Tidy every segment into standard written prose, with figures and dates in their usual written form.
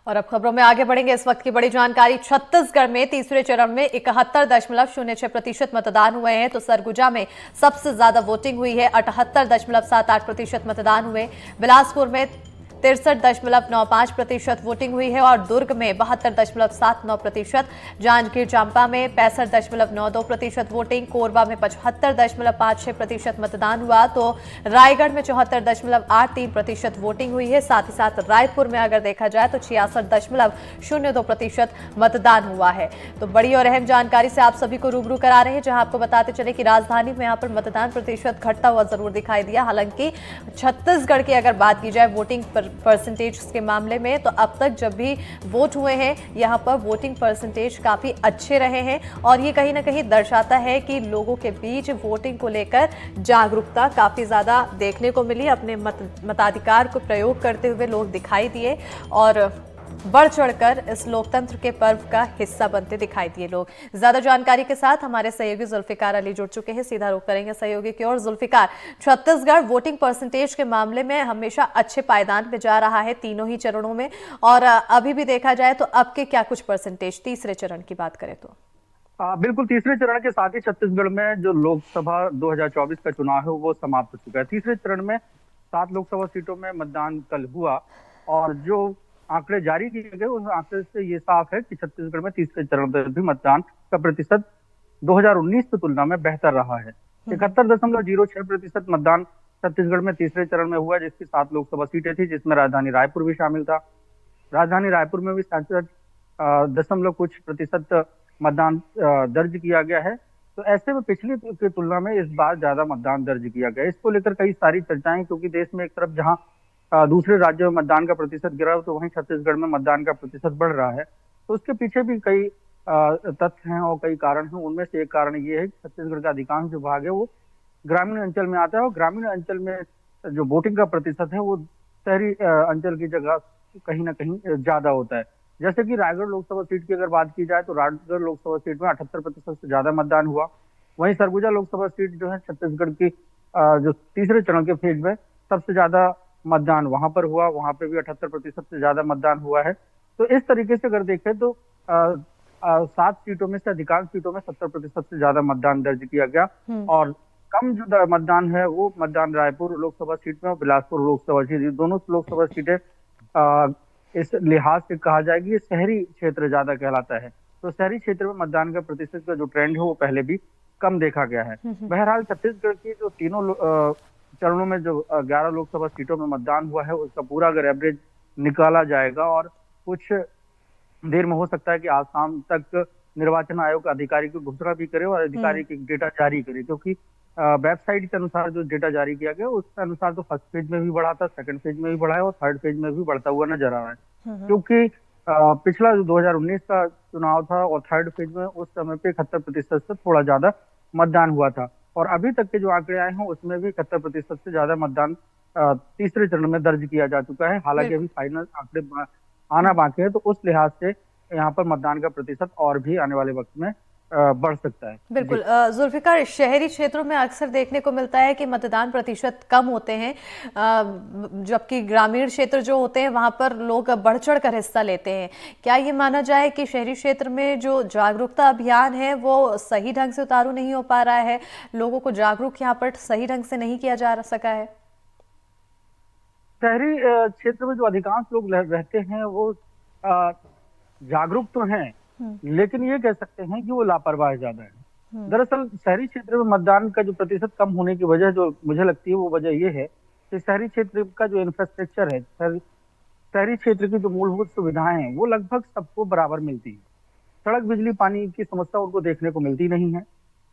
और अब खबरों में आगे बढ़ेंगे। इस वक्त की बड़ी जानकारी। छत्तीसगढ़ में तीसरे चरण में 71.06% मतदान हुए हैं, तो सरगुजा में सबसे ज्यादा वोटिंग हुई है। 78.78% मतदान हुए। बिलासपुर में 63.95% वोटिंग हुई है और दुर्ग में 72.79%, जांजगीर चांपा में 65.92% वोटिंग, कोरबा में 75.56% मतदान हुआ, तो रायगढ़ में 74.83% वोटिंग हुई है। साथ ही साथ रायपुर में अगर देखा जाए तो 66.02% मतदान हुआ है। तो बड़ी और अहम जानकारी से आप सभी को रूबरू करा रहे हैं, जहां आपको बताते चले कि राजधानी में यहां पर मतदान प्रतिशत घटता हुआ जरूर दिखाई दिया। हालांकि छत्तीसगढ़ की अगर बात की जाए वोटिंग परसेंटेज के मामले में, तो अब तक जब भी वोट हुए हैं यहां पर वोटिंग परसेंटेज काफी अच्छे रहे हैं और ये कहीं ना कहीं दर्शाता है कि लोगों के बीच वोटिंग को लेकर जागरूकता काफी ज्यादा देखने को मिली। अपने मताधिकार को प्रयोग करते हुए लोग दिखाई दिए और बढ़ चढ़कर इस लोकतंत्र के पर्व का हिस्सा बनते दिखाई दिए लोग। ज्यादा जानकारी के साथ हमारे सहयोगी जुल्फिकार अली जुड़ चुके हैं। सीधा रुख करेंगे सहयोगी की ओर। जुल्फिकार, छत्तीसगढ़ वोटिंग परसेंटेज के मामले में हमेशा अच्छे पायदान पे जा रहा है तीनों ही चरणों में, और अभी भी देखा जाए तो अब के क्या कुछ परसेंटेज तीसरे चरण की बात करें तो? बिल्कुल, तीसरे चरण के साथ ही छत्तीसगढ़ में जो लोकसभा 2024 का चुनाव है वो समाप्त हो चुका है। तीसरे चरण में 7 लोकसभा सीटों में मतदान कल हुआ और जो आंकड़े जारी किए गए उस आंकड़े से ये साफ है कि छत्तीसगढ़ में तीसरे चरण में भी मतदान का प्रतिशत 2019 की तुलना में बेहतर रहा है। 71.06% मतदान छत्तीसगढ़ में तीसरे चरण में हुआ, जिसकी 7 लोकसभा सीटें थी, जिसमें राजधानी रायपुर भी शामिल था। राजधानी रायपुर में भी 67 मतदान दर्ज किया गया है। तो ऐसे में पिछली की तुलना में इस बार ज्यादा मतदान दर्ज किया गया है। इसको लेकर कई सारी चर्चाएं, क्योंकि देश में एक तरफ जहां दूसरे राज्यों में मतदान का प्रतिशत गिरा हो, तो वहीं छत्तीसगढ़ में मतदान का प्रतिशत बढ़ रहा है। तो उसके पीछे भी कई तथ्य हैं और कई कारण हैं। उनमें से एक कारण ये है कि छत्तीसगढ़ का अधिकांश जो भाग है वो ग्रामीण अंचल में आता है और ग्रामीण अंचल में जो वोटिंग का प्रतिशत है वो शहरी अंचल की जगह कहीं ना कहीं ज्यादा होता है। जैसे कि रायगढ़ लोकसभा सीट की अगर बात की जाए तो रायगढ़ लोकसभा सीट में 78% से ज्यादा मतदान हुआ। वहीं सरगुजा लोकसभा सीट जो है छत्तीसगढ़ की जो तीसरे चरण के फेज में सबसे ज्यादा मतदान वहां पर हुआ, वहां पे भी 78% से ज्यादा मतदान हुआ है। तो इस तरीके से अगर देखें तो 7 सीटों में से अधिकांश सीटों में 70% से ज्यादा मतदान दर्ज किया गया और कम जो मतदान है वो मतदान रायपुर लोकसभा सीट में और बिलासपुर लोकसभा सीट, दोनों लोकसभा सीटें इस लिहाज से कहा जाए कि ये शहरी क्षेत्र ज्यादा कहलाता है। तो शहरी क्षेत्र में मतदान का प्रतिशत का जो ट्रेंड है वो पहले भी कम देखा गया है। बहरहाल छत्तीसगढ़ की जो तीनों चरणों में जो 11 लोकसभा सीटों में मतदान हुआ है उसका पूरा अगर एवरेज निकाला जाएगा और कुछ देर में हो सकता है कि आज शाम तक निर्वाचन आयोग अधिकारी को घोषणा भी करे और अधिकारी की डेटा जारी करे, क्योंकि वेबसाइट के अनुसार जो डेटा जारी किया गया उसके अनुसार तो फर्स्ट फेज में भी बढ़ा था, सेकंड फेज में भी बढ़ा है और थर्ड फेज में भी बढ़ता हुआ नजर आ रहा है। क्योंकि पिछला जो 2019 का चुनाव था और थर्ड फेज में उस समय पे 71% से थोड़ा ज्यादा मतदान हुआ था और अभी तक के जो आंकड़े आए हैं उसमें भी 71% से ज्यादा मतदान तीसरे चरण में दर्ज किया जा चुका है। हालांकि अभी फाइनल आंकड़े आना बाकी है, तो उस लिहाज से यहाँ पर मतदान का प्रतिशत और भी आने वाले वक्त में बढ़ सकता है। बिल्कुल। जुल्फिकार, शहरी क्षेत्रों में अक्सर देखने को मिलता है कि मतदान प्रतिशत कम होते हैं, जबकि ग्रामीण क्षेत्र जो होते हैं वहां पर लोग बढ़ चढ़ कर हिस्सा लेते हैं। क्या ये माना जाए कि शहरी क्षेत्र में जो जागरूकता अभियान है वो सही ढंग से उतारू नहीं हो पा रहा है, लोगों को जागरूक यहाँ पर सही ढंग से नहीं किया जा सका है? शहरी क्षेत्र में जो अधिकांश लोग रहते हैं वो जागरूक तो हैं, लेकिन ये कह सकते हैं कि वो लापरवाह ज्यादा है। दरअसल शहरी क्षेत्र में मतदान का जो प्रतिशत कम होने की वजह जो मुझे लगती है वो वजह ये है कि शहरी क्षेत्र का जो इंफ्रास्ट्रक्चर है, शहरी क्षेत्र की जो मूलभूत सुविधाएं हैं वो लगभग सबको बराबर मिलती है। सड़क, बिजली, पानी की समस्या उनको देखने को मिलती नहीं है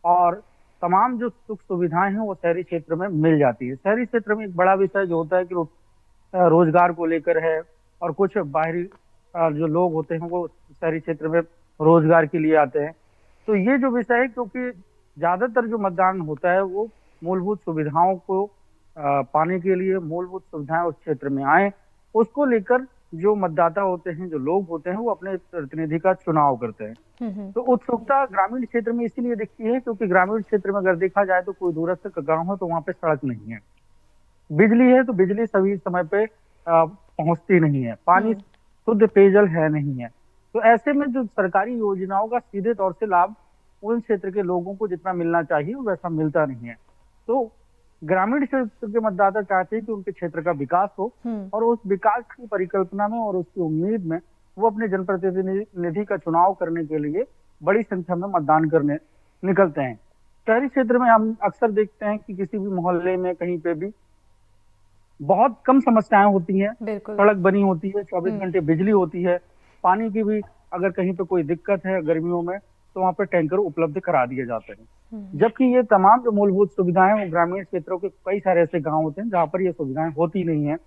और तमाम जो सुख सुविधाएं हैं वो शहरी क्षेत्र में मिल जाती है। शहरी क्षेत्र में एक बड़ा विषय जो होता है कि रोजगार को लेकर है और कुछ बाहरी जो लोग होते हैं वो शहरी क्षेत्र में रोजगार के लिए आते हैं। तो ये जो विषय है, क्योंकि ज्यादातर जो मतदान होता है वो मूलभूत सुविधाओं को पाने के लिए, मूलभूत सुविधाएं उस क्षेत्र में आए उसको लेकर जो मतदाता होते हैं, जो लोग होते हैं, वो अपने प्रतिनिधि का चुनाव करते हैं। तो उत्सुकता ग्रामीण क्षेत्र में इसीलिए दिखती है क्योंकि ग्रामीण क्षेत्र में अगर देखा जाए तो कोई दूरस्थ गांव हो तो वहां पे सड़क नहीं है, बिजली है तो बिजली सभी समय पे पहुंचती नहीं है, पानी शुद्ध पेयजल है नहीं है। तो ऐसे में जो सरकारी योजनाओं का सीधे तौर से लाभ उन क्षेत्र के लोगों को जितना मिलना चाहिए वैसा मिलता नहीं है। तो ग्रामीण क्षेत्र के मतदाता चाहते हैं कि उनके क्षेत्र का विकास हो, और उस विकास की परिकल्पना में और उसकी उम्मीद में वो अपने जनप्रतिनिधि का चुनाव करने के लिए बड़ी संख्या में मतदान करने निकलते हैं। शहरी क्षेत्र में हम अक्सर देखते हैं कि किसी भी मोहल्ले में कहीं पे भी बहुत कम समस्याएं होती हैं। बिल्कुल। सड़क बनी होती है, 24 घंटे बिजली होती है, पानी की भी अगर कहीं पे कोई दिक्कत है गर्मियों में तो वहां पे टैंकर उपलब्ध करा दिए जाते हैं। जबकि ये तमाम जो मूलभूत सुविधाएं वो ग्रामीण क्षेत्रों के कई सारे ऐसे गांव होते हैं जहां पर ये सुविधाएं होती नहीं है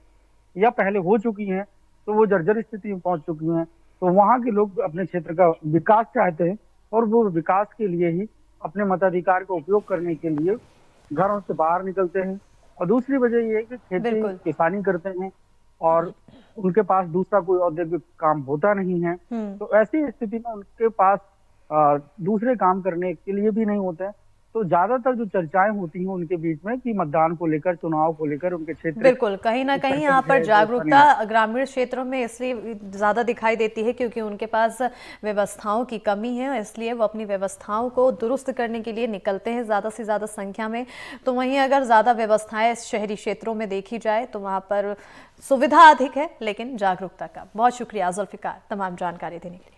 या पहले हो चुकी हैं तो वो जर्जर स्थिति में पहुंच चुकी हैं। तो वहां के लोग अपने क्षेत्र का विकास चाहते हैं और वो विकास के लिए ही अपने मताधिकार का उपयोग करने के लिए घरों से बाहर निकलते हैं। और दूसरी वजह ये है कि खेती बिल्कुल। किसानी करते हैं और उनके पास दूसरा कोई औद्योगिक काम होता नहीं है। तो ऐसी स्थिति में उनके पास दूसरे काम करने के लिए भी नहीं होते हैं। तो ज्यादातर जो चर्चाएं होती हैं उनके बीच में कि मतदान को लेकर, चुनाव को लेकर उनके क्षेत्र बिल्कुल, कहीं ना कहीं यहाँ पर जागरूकता ग्रामीण क्षेत्रों में इसलिए ज्यादा दिखाई देती है क्योंकि उनके पास व्यवस्थाओं की कमी है, इसलिए वो अपनी व्यवस्थाओं को दुरुस्त करने के लिए निकलते हैं ज्यादा से ज्यादा संख्या में। तो वहीं अगर ज्यादा व्यवस्थाएं शहरी क्षेत्रों में देखी जाए तो वहां पर सुविधा अधिक है लेकिन जागरूकता कम। बहुत शुक्रिया जुल्फिकार तमाम जानकारी देने के लिए।